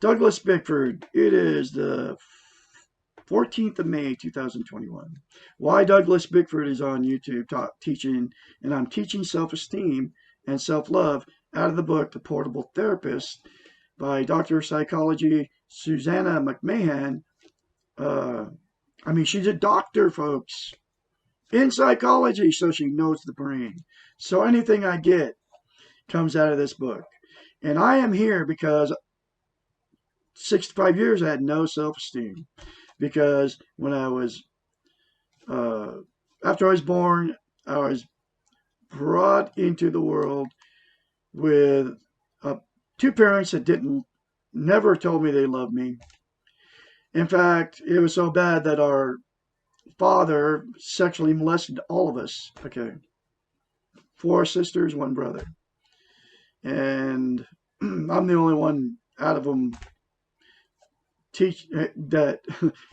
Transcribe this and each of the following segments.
Douglas Bickford. It is the 14th of May, 2021. Why Douglas Bickford is on YouTube teaching, and I'm teaching self-esteem and self-love out of the book, The Portable Therapist by Dr. of Psychology Susanna McMahon. Uh, she's a doctor, folks, in psychology, so she knows the brain. So anything I get comes out of this book. And I am here because 65 years I had no self-esteem. Because when I was, uh, after I was born, I was brought into the world with two parents that never told me they loved me. In fact, it was so bad that our father sexually molested all of us. Okay. Four sisters, one brother. And I'm the only one out of them teach that.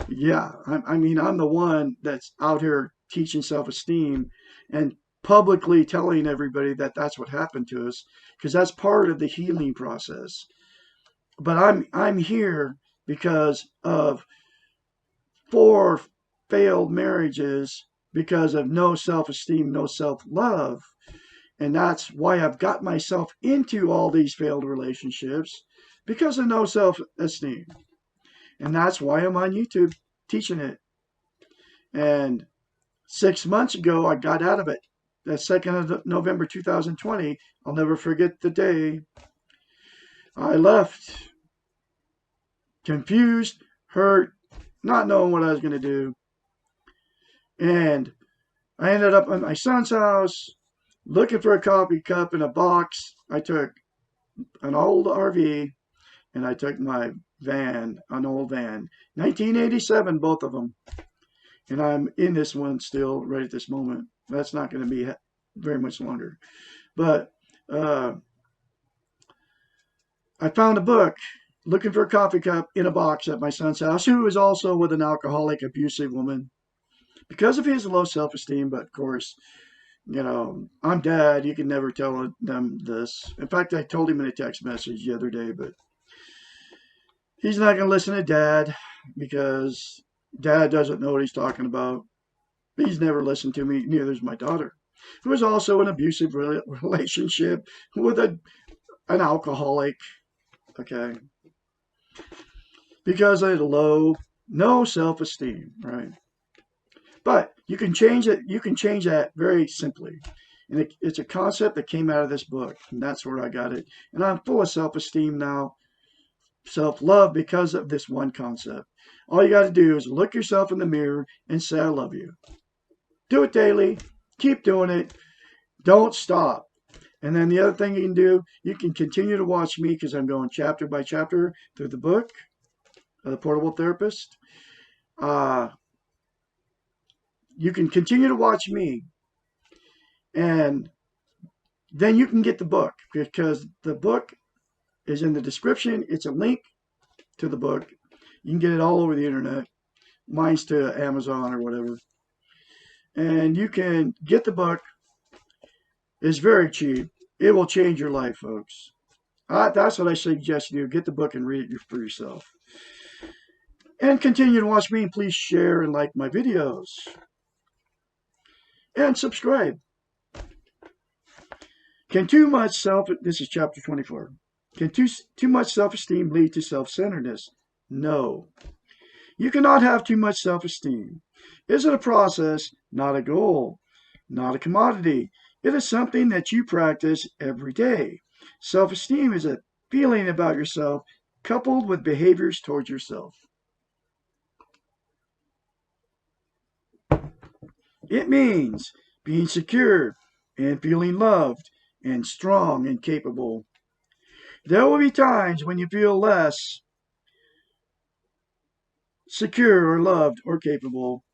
Yeah, I'm the one that's out here teaching self-esteem and publicly telling everybody that that's what happened to us, because that's part of the healing process. But I'm here because of four failed marriages, because of no self-esteem, no self-love. And that's why I've got myself into all these failed relationships, because of no self-esteem. And that's why I'm on YouTube teaching it. And 6 months ago, I got out of it. The 2nd of November 2020, I'll never forget the day. I left confused, hurt, not knowing what I was going to do. And I ended up at my son's house looking for a coffee cup in a box. I took an old RV and I took my van, an old van, 1987, both of them. And I'm in this one still right at this moment. That's not going to be very much longer. But I found a book looking for a coffee cup in a box at my son's house, who was also with an alcoholic, abusive woman, because of his low self-esteem. But of course, I'm dad. You can never tell them this. In fact, I told him in a text message the other day, but he's not going to listen to dad because dad doesn't know what he's talking about. He's never listened to me. Neither's my daughter, who was also in an abusive relationship with an alcoholic. Okay. Because of no self-esteem, right? But you can change it. You can change that very simply. And it's a concept that came out of this book. And that's where I got it. And I'm full of self-esteem now, self-love, because of this one concept. All you got to do is look yourself in the mirror and say, I love you. Do it daily. Keep doing it. Don't stop. And then the other thing you can do, you can continue to watch me, because I'm going chapter by chapter through the book, The Portable Therapist. You can continue to watch me, and then you can get the book, because the book is in the description. It's a link to the book. You can get it all over the internet. Mine's to Amazon or whatever. And you can get the book. It's very cheap. It will change your life, folks. That's what I suggest you do. Get the book and read it for yourself. And continue to watch me, and please share and like my videos. And subscribe. This is chapter 24. Can too much self-esteem lead to self-centeredness? No. You cannot have too much self-esteem. It is a process, not a goal, not a commodity. It is something that you practice every day. Self-esteem is a feeling about yourself coupled with behaviors towards yourself. It means being secure and feeling loved and strong and capable. There will be times when you feel less secure or loved or capable.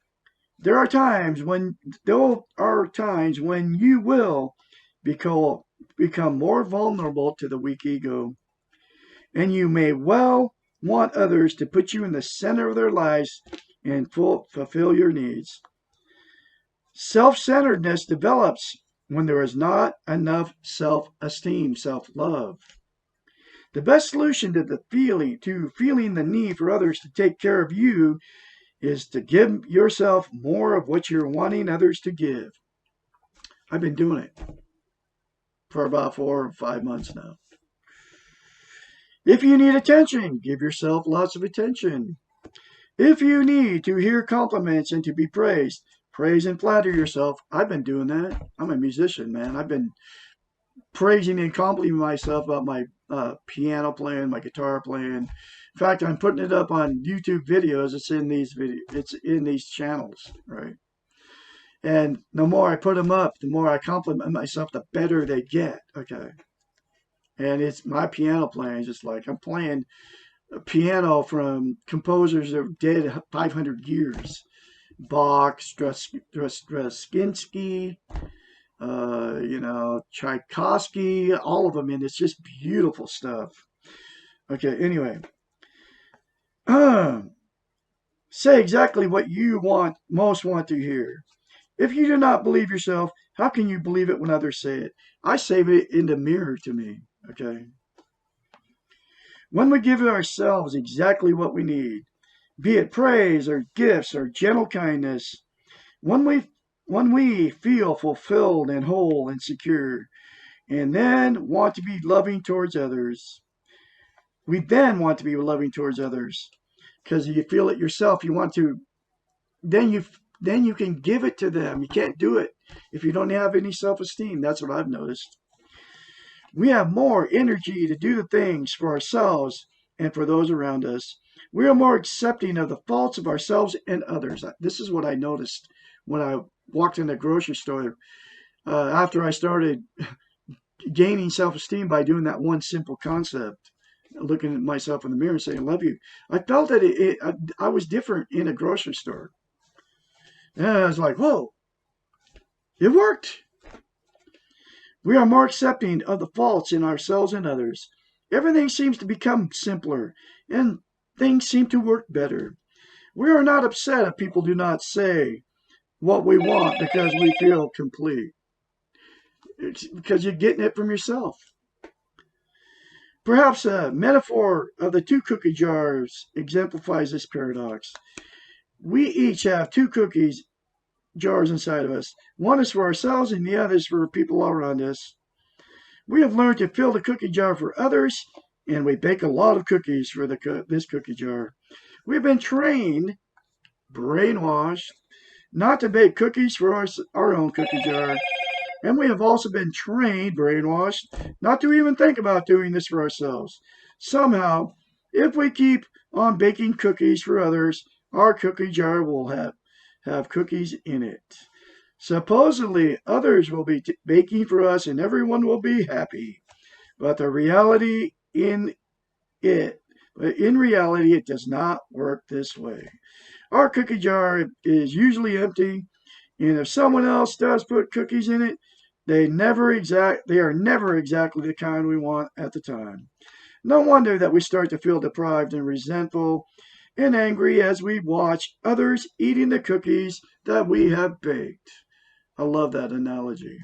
There are times when you will become more vulnerable to the weak ego, and you may well want others to put you in the center of their lives and fulfill your needs. Self-centeredness develops when there is not enough self-esteem, self-love. The best solution to feeling the need for others to take care of you is to give yourself more of what you're wanting others to give. I've been doing it for about 4 or 5 months now. If you need attention, give yourself lots of attention. If you need to hear compliments and to be praised, praise and flatter yourself. I've been doing that. I'm a musician, man. I've been praising and complimenting myself about my piano playing, my guitar playing. In fact, I'm putting it up on YouTube videos. It's in these channels, right? And the more I put them up, the more I compliment myself, the better they get. Okay. And it's my piano playing is just like I'm playing a piano from composers that are dead 500 years. Bach, Stravinsky, Tchaikovsky, all of them, and it's just beautiful stuff. Okay, anyway, say exactly what you most want to hear. If you do not believe yourself, how can you believe it when others say it? I say it in the mirror to me. Okay. When we give ourselves exactly what we need, be it praise or gifts or gentle kindness, when we feel fulfilled and whole and secure, and then want to be loving towards others, we then want to be loving towards others because you feel it yourself. You want to, then you can give it to them. You can't do it if you don't have any self-esteem. That's what I've noticed. We have more energy to do the things for ourselves and for those around us. We are more accepting of the faults of ourselves and others. This is what I noticed when I walked in the grocery store after I started gaining self-esteem by doing that one simple concept, looking at myself in the mirror and saying, "I love you." I felt that I was different in a grocery store. And I was like, whoa, it worked. We are more accepting of the faults in ourselves and others. Everything seems to become simpler and things seem to work better. We are not upset if people do not say what we want because we feel complete. It's because you're getting it from yourself. Perhaps a metaphor of the two cookie jars exemplifies this paradox. We each have two cookies jars inside of us. One is for ourselves and the other is for people all around us. We have learned to fill the cookie jar for others, and we bake a lot of cookies for this cookie jar. We've been trained, brainwashed, not to bake cookies for our own cookie jar. And we have also been trained, brainwashed, not to even think about doing this for ourselves. Somehow, if we keep on baking cookies for others, our cookie jar will have cookies in it. Supposedly, others will be baking for us and everyone will be happy. But in reality, it does not work this way. Our cookie jar is usually empty, and if someone else does put cookies in it, they are never exactly the kind we want at the time. No wonder that we start to feel deprived and resentful and angry as we watch others eating the cookies that we have baked. I love that analogy.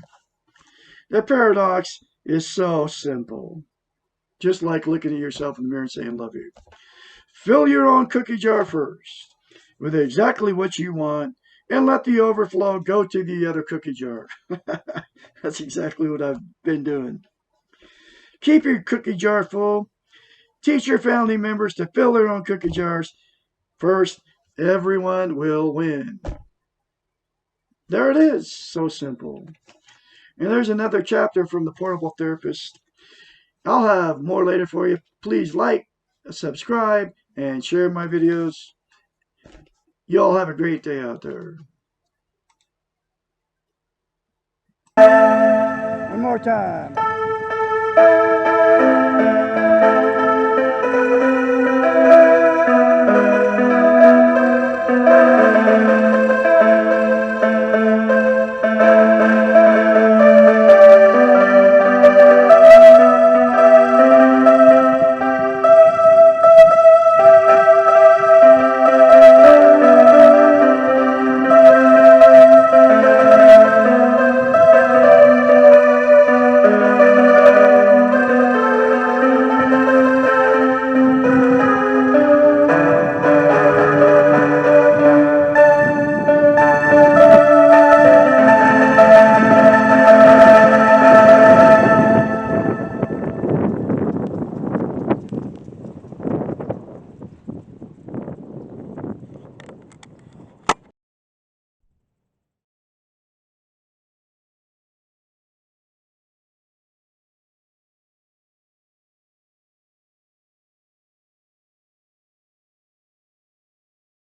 The paradox is so simple. Just like looking at yourself in the mirror and saying, "Love you." Fill your own cookie jar first with exactly what you want and let the overflow go to the other cookie jar. That's exactly what I've been doing. Keep your cookie jar full. Teach your family members to fill their own cookie jars. First, everyone will win. There it is. So simple. And there's another chapter from the Portable Therapist. I'll have more later for you. Please like, subscribe, and share my videos. You all have a great day out there. One more time.